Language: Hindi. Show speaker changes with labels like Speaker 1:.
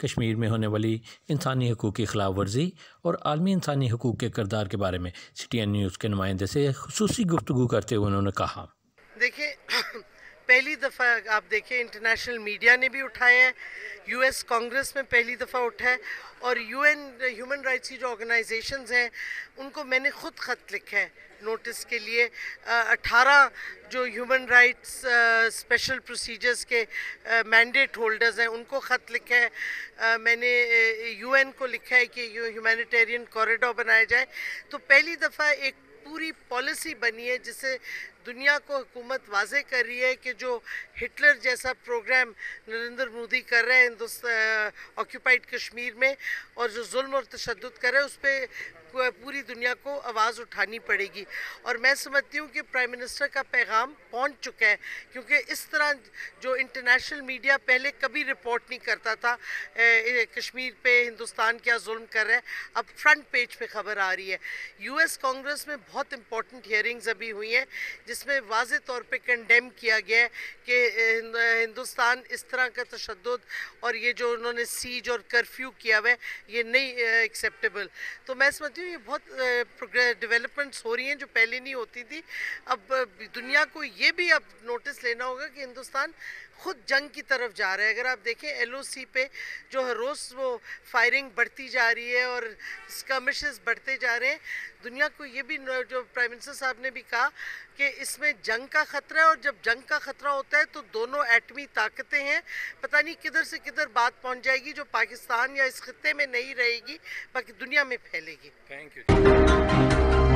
Speaker 1: कश्मीर में होने वाली इंसानी हकूक़ की खिलाफ वर्जी और आलमी इंसानी हकूक़ के किरदार के बारे में CTN न्यूज़ के नुमाइंदे से खुसूसी गुफ्तगू करते हुए उन्होंने कहा,
Speaker 2: देखिए पहली दफ़ा आप देखिए इंटरनेशनल मीडिया ने भी उठाया है, US कांग्रेस में पहली दफ़ा उठा है और UN ह्यूमन राइट्स की जो ऑर्गेनाइजेशंस हैं उनको मैंने ख़ुद ख़त लिखा है नोटिस के लिए। 18 जो ह्यूमन राइट्स स्पेशल प्रोसीजर्स के मैंडेट होल्डर्स हैं उनको ख़त लिखा है। मैंने UN को लिखा है कि ह्यूमैनिटेरियन कॉरिडोर बनाया जाए। तो पहली दफ़ा एक पूरी पॉलिसी बनी है जिससे दुनिया को हुकूमत वाजे कर रही है कि जो हिटलर जैसा प्रोग्राम नरेंद्र मोदी कर रहे हैं ऑक्यूपाइड कश्मीर में और जो जुल्म और तशद्दुद कर रहे हैं उस पर पूरी दुनिया को आवाज़ उठानी पड़ेगी। और मैं समझती हूँ कि प्राइम मिनिस्टर का पैगाम पहुँच चुका है, क्योंकि इस तरह जो इंटरनेशनल मीडिया पहले कभी रिपोर्ट नहीं करता था कश्मीर पे हिंदुस्तान क्या जुल्म कर रहा है, अब फ्रंट पेज पे खबर आ रही है। US कांग्रेस में बहुत इंपॉर्टेंट हियरिंग्स अभी हुई हैं जिसमें वाज़े तौर पे कंडेम किया गया है कि हिंदुस्तान इस तरह का तशद्दुद और ये जो उन्होंने सीज और कर्फ्यू किया हुआ है ये नहीं एक्सेप्टेबल। तो मैं समझती हूँ ये बहुत डेवलपमेंट्स हो रही हैं जो पहले नहीं होती थी। अब दुनिया को ये भी अब नोटिस लेना होगा कि हिंदुस्तान खुद जंग की तरफ जा रहा है। अगर आप देखें LOC पे जो हर रोज़ वो फायरिंग बढ़ती जा रही है और स्कर्मिशेस बढ़ते जा रहे हैं, दुनिया को ये भी जो प्राइम मिनिस्टर साहब ने भी कहा कि इसमें जंग का ख़तरा है और जब जंग का ख़तरा होता है तो दोनों एटमी ताकतें हैं, पता नहीं किधर से किधर बात पहुंच जाएगी जो पाकिस्तान या इस खित्ते में नहीं रहेगी बाकी दुनिया में फैलेगी।
Speaker 1: Thank you.